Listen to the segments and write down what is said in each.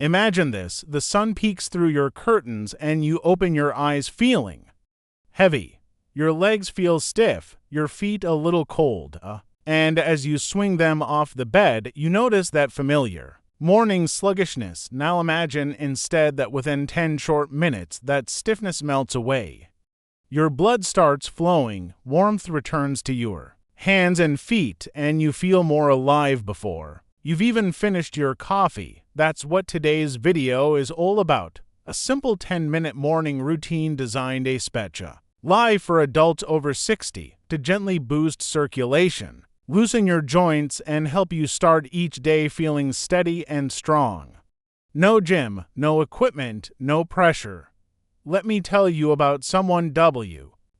Imagine this: the sun peeks through your curtains and you open your eyes feeling heavy. Your legs feel stiff, your feet a little cold, and as you swing them off the bed, you notice that familiar morning sluggishness. Now imagine instead that within 10 short minutes, that stiffness melts away. Your blood starts flowing, warmth returns to your hands and feet, and you feel more alive before you've even finished your coffee. That's what today's video is all about. A simple 10-minute morning routine designed especially for adults over 60 to gently boost circulation, loosen your joints, and help you start each day feeling steady and strong. No gym, no equipment, no pressure. Let me tell you about someone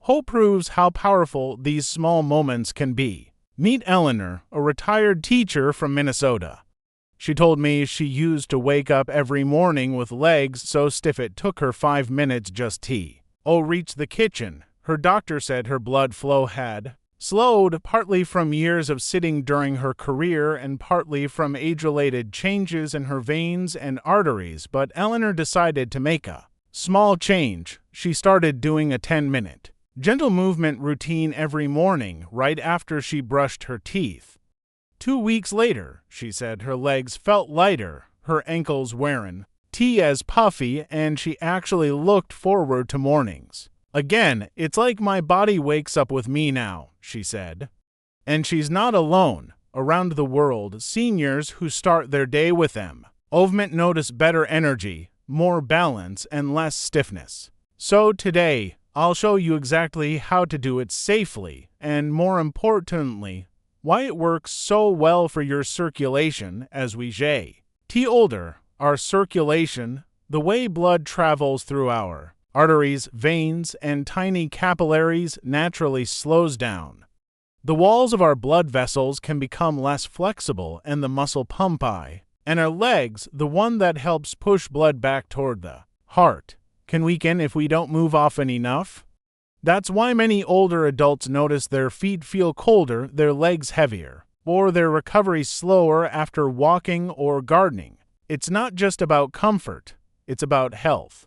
who proves how powerful these small moments can be. Meet Eleanor, a retired teacher from Minnesota. She told me she used to wake up every morning with legs so stiff it took her 5 minutes just to reach the kitchen. Her doctor said her blood flow had slowed, partly from years of sitting during her career and partly from age-related changes in her veins and arteries, but Eleanor decided to make a small change. She started doing a 10-minute gentle movement routine every morning right after she brushed her teeth. 2 weeks later, she said her legs felt lighter, her ankles weren't as puffy, and she actually looked forward to mornings. Again, it's like my body wakes up with me now, she said. And she's not alone. Around the world, seniors who start their day with movement notice better energy, more balance, and less stiffness. So today, I'll show you exactly how to do it safely, and more importantly, why it works so well for your circulation as we get older. Our circulation, the way blood travels through our arteries, veins, and tiny capillaries, naturally slows down. The walls of our blood vessels can become less flexible and the muscle pump and our legs, the one that helps push blood back toward the heart, can weaken if we don't move often enough. That's why many older adults notice their feet feel colder, their legs heavier, or their recovery slower after walking or gardening. It's not just about comfort, it's about health.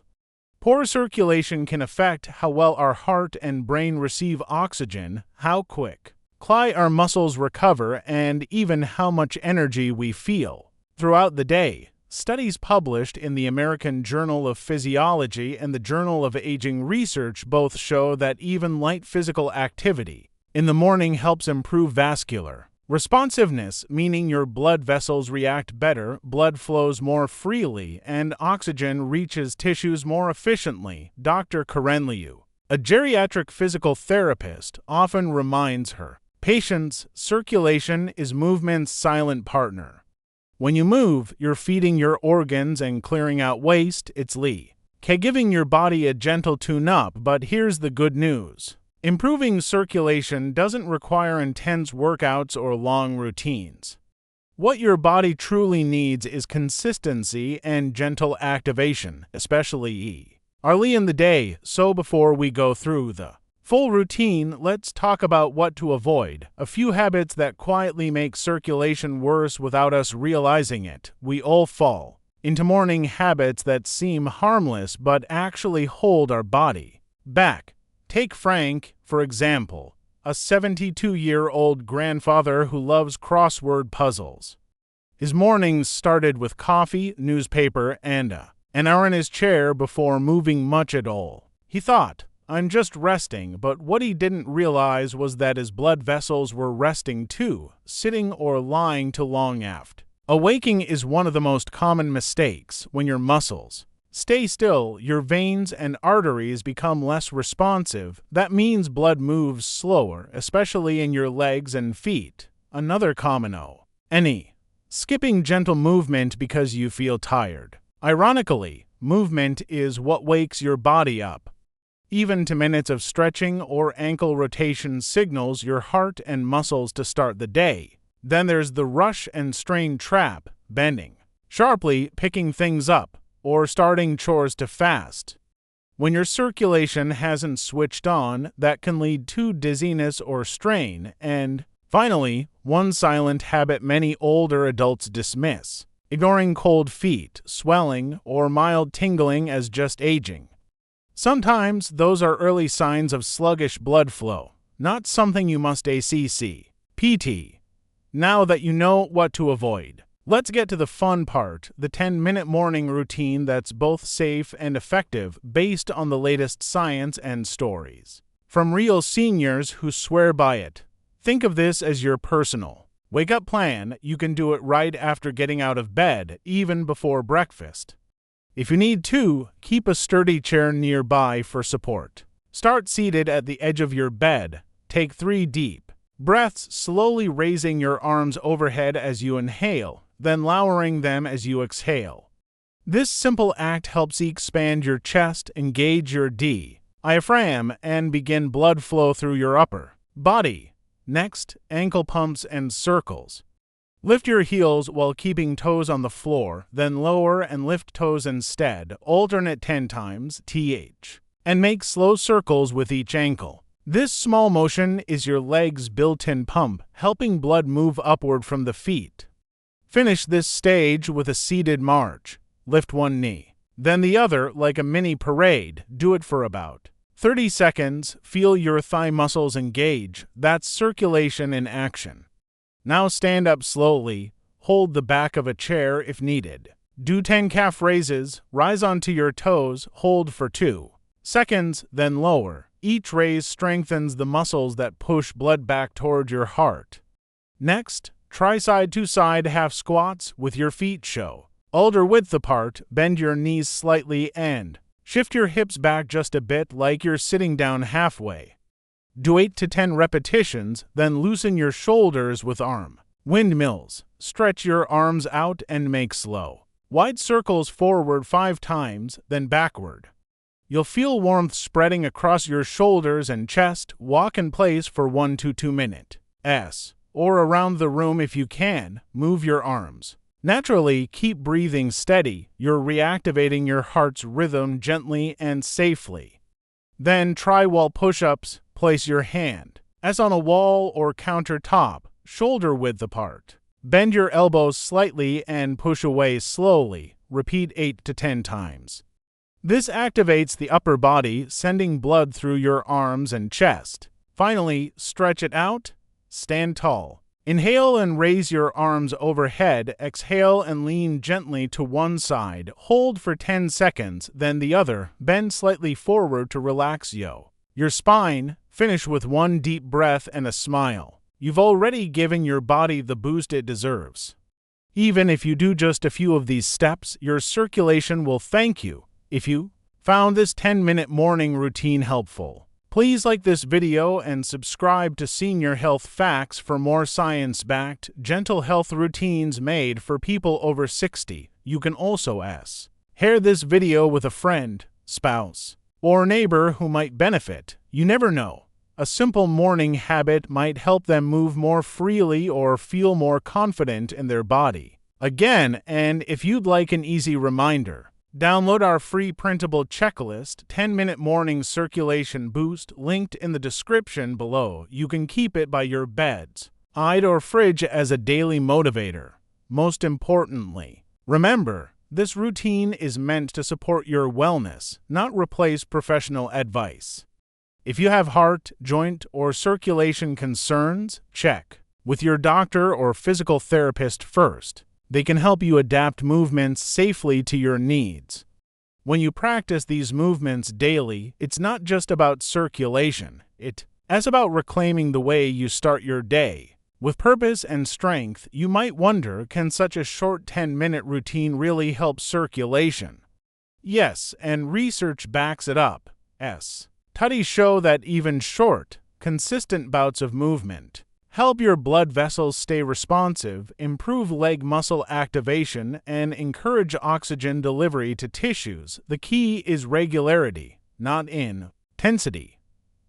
Poor circulation can affect how well our heart and brain receive oxygen, how quickly our muscles recover, and even how much energy we feel throughout the day. Studies published in the American Journal of Physiology and the Journal of Aging Research both show that even light physical activity in the morning helps improve vascular responsiveness, meaning your blood vessels react better, blood flows more freely, and oxygen reaches tissues more efficiently. Dr. Karen Liu, a geriatric physical therapist, often reminds her patients circulation is movement's silent partner. When you move, you're feeding your organs and clearing out waste. It's giving your body a gentle tune-up, but here's the good news. Improving circulation doesn't require intense workouts or long routines. What your body truly needs is consistency and gentle activation, especially early in the day. So before we go through the full routine, let's talk about what to avoid. A few habits that quietly make circulation worse without us realizing it. We all fall into morning habits that seem harmless but actually hold our body back. Take Frank, for example, a 72-year-old grandfather who loves crossword puzzles. His mornings started with coffee, newspaper, and an hour in his chair before moving much at all. He thought, I'm just resting, but what he didn't realize was that his blood vessels were resting too, sitting or lying too long after. Awaking is one of the most common mistakes. When your muscles stay still, your veins and arteries become less responsive. That means blood moves slower, especially in your legs and feet. Another common skipping gentle movement because you feel tired. Ironically, movement is what wakes your body up. Even 2 minutes of stretching or ankle rotation signals your heart and muscles to start the day. Then there's the rush and strain trap, bending sharply, picking things up, or starting chores too fast. When your circulation hasn't switched on, that can lead to dizziness or strain. And finally, one silent habit many older adults dismiss: ignoring cold feet, swelling, or mild tingling as just aging. Sometimes those are early signs of sluggish blood flow, not something you must PT. Now that you know what to avoid, let's get to the fun part, the 10-minute morning routine that's both safe and effective based on the latest science and stories from real seniors who swear by it. Think of this as your personal wake-up plan. You can do it right after getting out of bed, even before breakfast. If you need to, keep a sturdy chair nearby for support. Start seated at the edge of your bed. Take 3 deep breaths, slowly raising your arms overhead as you inhale, then lowering them as you exhale. This simple act helps expand your chest, engage your diaphragm, and begin blood flow through your upper body. Next, ankle pumps and circles. Lift your heels while keeping toes on the floor, then lower and lift toes instead, alternate 10 times, and make slow circles with each ankle. This small motion is your leg's built-in pump, helping blood move upward from the feet. Finish this stage with a seated march. Lift one knee, then the other like a mini parade. Do it for about 30 seconds. Feel your thigh muscles engage. That's circulation in action. Now stand up slowly. Hold the back of a chair if needed. Do 10 calf raises. Rise onto your toes. Hold for 2 seconds, then lower. Each raise strengthens the muscles that push blood back toward your heart. Next, try side-to-side half squats with your feet shoulder width apart. Bend your knees slightly and shift your hips back just a bit, like you're sitting down halfway. Do 8 to 10 repetitions, then loosen your shoulders with arm windmills. Stretch your arms out and make slow, wide circles forward 5 times, then backward. You'll feel warmth spreading across your shoulders and chest. Walk in place for 1 to 2 minutes, or around the room if you can. Move your arms naturally. Keep breathing steady. You're reactivating your heart's rhythm gently and safely. Then try wall push-ups. Place your hand as on a wall or countertop, shoulder width apart. Bend your elbows slightly and push away slowly. Repeat 8 to 10 times. This activates the upper body, sending blood through your arms and chest. Finally, stretch it out. Stand tall. Inhale and raise your arms overhead. Exhale and lean gently to one side. Hold for 10 seconds, then the other. Bend slightly forward to relax your spine. Finish with 1 deep breath and a smile. You've already given your body the boost it deserves. Even if you do just a few of these steps, your circulation will thank you. If you found this 10-minute morning routine helpful, please like this video and subscribe to Senior Health Facts for more science-backed, gentle health routines made for people over 60. You can also share this video with a friend, spouse, or neighbor who might benefit. You never know. A simple morning habit might help them move more freely or feel more confident in their body. Again, and if you'd like an easy reminder, download our free printable checklist, 10-minute morning circulation boost, linked in the description below. You can keep it by your bedside or fridge as a daily motivator. Most importantly, remember, this routine is meant to support your wellness, not replace professional advice. If you have heart, joint, or circulation concerns, check with your doctor or physical therapist first. They can help you adapt movements safely to your needs. When you practice these movements daily, it's not just about circulation. It's about reclaiming the way you start your day. With purpose and strength, you might wonder, can such a short 10-minute routine really help circulation? Yes, and research backs it up. Studies show that even short, consistent bouts of movement help your blood vessels stay responsive, improve leg muscle activation, and encourage oxygen delivery to tissues. The key is regularity, not intensity.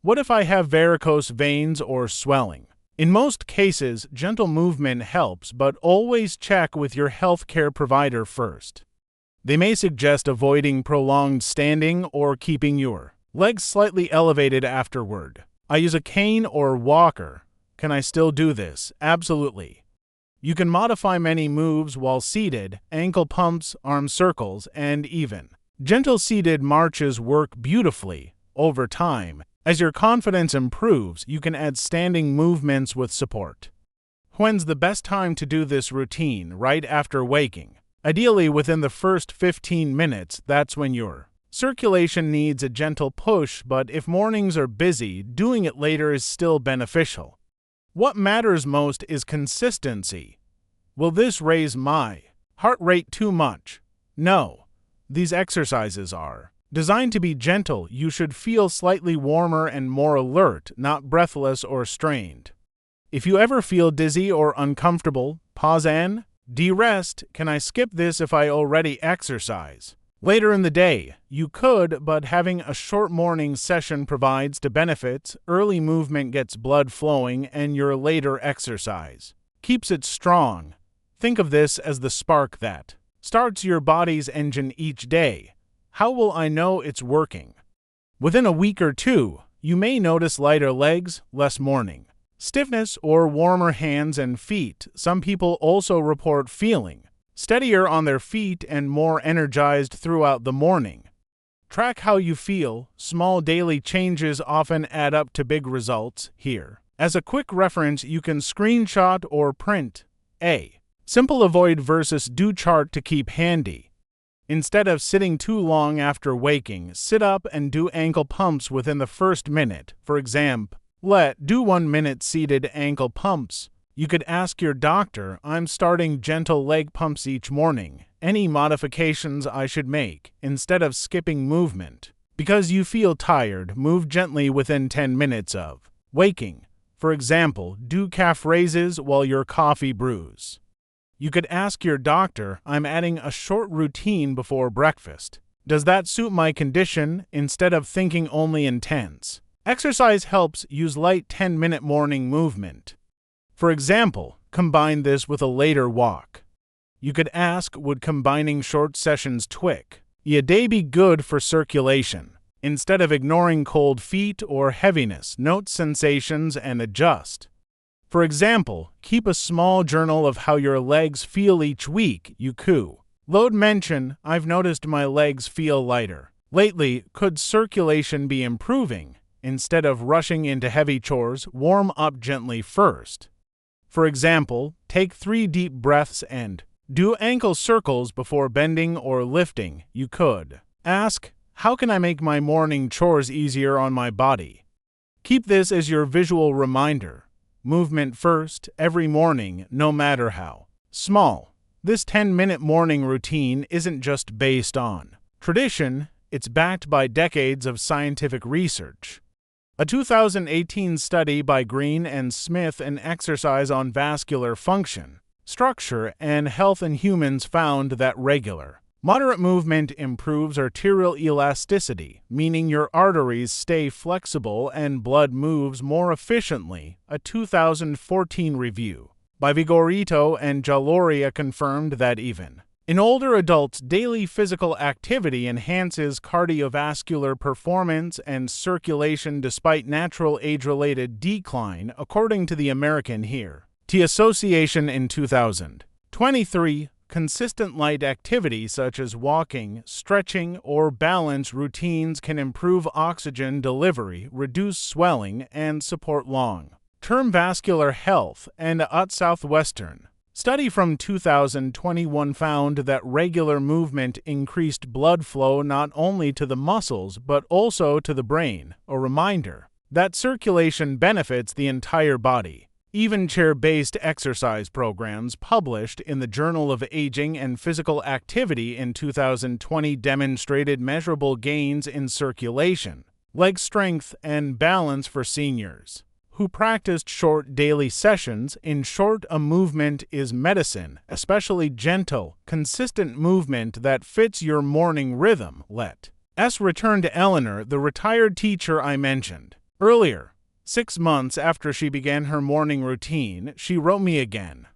What if I have varicose veins or swelling? In most cases, gentle movement helps, but always check with your healthcare provider first. They may suggest avoiding prolonged standing or keeping your legs slightly elevated afterward. I use a cane or walker. Can I still do this? Absolutely. You can modify many moves while seated: ankle pumps, arm circles, and even gentle seated marches work beautifully. Over time, as your confidence improves, you can add standing movements with support. When's the best time to do this routine? Right after waking. Ideally within the first 15 minutes, that's when your circulation needs a gentle push, but if mornings are busy, doing it later is still beneficial. What matters most is consistency. Will this raise my heart rate too much? No. These exercises are designed to be gentle. You should feel slightly warmer and more alert, not breathless or strained. If you ever feel dizzy or uncomfortable, pause and de-rest. Can I skip this if I already exercise? Later in the day, you could, but having a short morning session provides the benefits. Early movement gets blood flowing, and your later exercise keeps it strong. Think of this as the spark that starts your body's engine each day. How will I know it's working? Within a week or two, you may notice lighter legs, less morning stiffness, or warmer hands and feet. Some people also report feeling steadier on their feet and more energized throughout the morning. Track how you feel. Small daily changes often add up to big results. Here, as a quick reference, you can screenshot or print a simple avoid versus do chart to keep handy. Instead of sitting too long after waking, sit up and do ankle pumps within the first minute. For example, do 1 minute seated ankle pumps. You could ask your doctor, I'm starting gentle leg pumps each morning. Any modifications I should make? Instead of skipping movement because you feel tired, move gently within 10 minutes of waking. For example, do calf raises while your coffee brews. You could ask your doctor, I'm adding a short routine before breakfast. Does that suit my condition? Instead of thinking only intense exercise helps, use light 10-minute morning movement. For example, combine this with a later walk. You could ask, would combining short sessions tweak your day be good for circulation? Instead of ignoring cold feet or heaviness, note sensations and adjust. For example, keep a small journal of how your legs feel each week. You could mention, I've noticed my legs feel lighter lately. Could circulation be improving? Instead of rushing into heavy chores, warm up gently first. For example, take 3 deep breaths and do ankle circles before bending or lifting. You could ask, how can I make my morning chores easier on my body? Keep this as your visual reminder. Movement first, every morning, no matter how small. This 10-minute morning routine isn't just based on tradition, it's backed by decades of scientific research. A 2018 study by Green and Smith, an exercise on vascular function, structure, and health in humans, found that regular, moderate movement improves arterial elasticity, meaning your arteries stay flexible and blood moves more efficiently. A 2014 review by Vigorito and Jaloria confirmed that even in older adults, daily physical activity enhances cardiovascular performance and circulation despite natural age-related decline, according to the American Heart Association in 2023. Consistent light activity such as walking, stretching, or balance routines can improve oxygen delivery, reduce swelling, and support long-term vascular health. And a Southwestern study from 2021 found that regular movement increased blood flow not only to the muscles but also to the brain, a reminder that circulation benefits the entire body. Even chair-based exercise programs published in the Journal of Aging and Physical Activity in 2020 demonstrated measurable gains in circulation, leg strength, and balance for seniors who practiced short daily sessions. In short, a movement is medicine, especially gentle, consistent movement that fits your morning rhythm. Let's return to Eleanor, the retired teacher I mentioned earlier. 6 months after she began her morning routine, she wrote me again.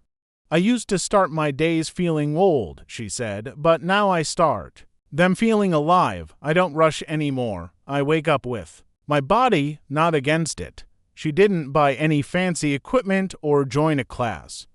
I used to start my days feeling old, she said, but now I start them feeling alive. I don't rush anymore. I wake up with my body, not against it. She didn't buy any fancy equipment or join a class.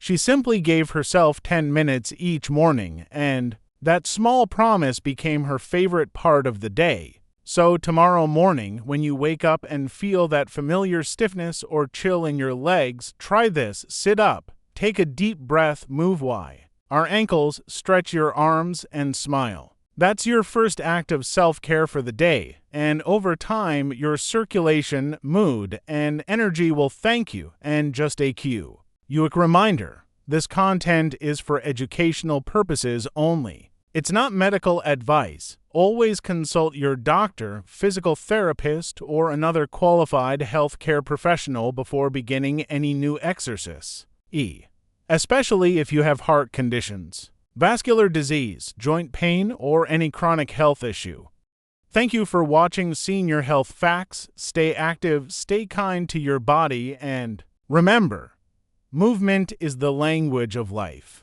She simply gave herself 10 minutes each morning, and that small promise became her favorite part of the day. So tomorrow morning, when you wake up and feel that familiar stiffness or chill in your legs, try this. Sit up, take a deep breath, move our ankles, stretch your arms, and smile. That's your first act of self-care for the day, and over time, your circulation, mood, and energy will thank you. And just a cue. Quick reminder, this content is for educational purposes only. It's not medical advice. Always consult your doctor, physical therapist, or another qualified healthcare professional before beginning any new exercise. Especially if you have heart conditions, vascular disease, joint pain, or any chronic health issue. Thank you for watching Senior Health Facts. Stay active, stay kind to your body, and remember, movement is the language of life.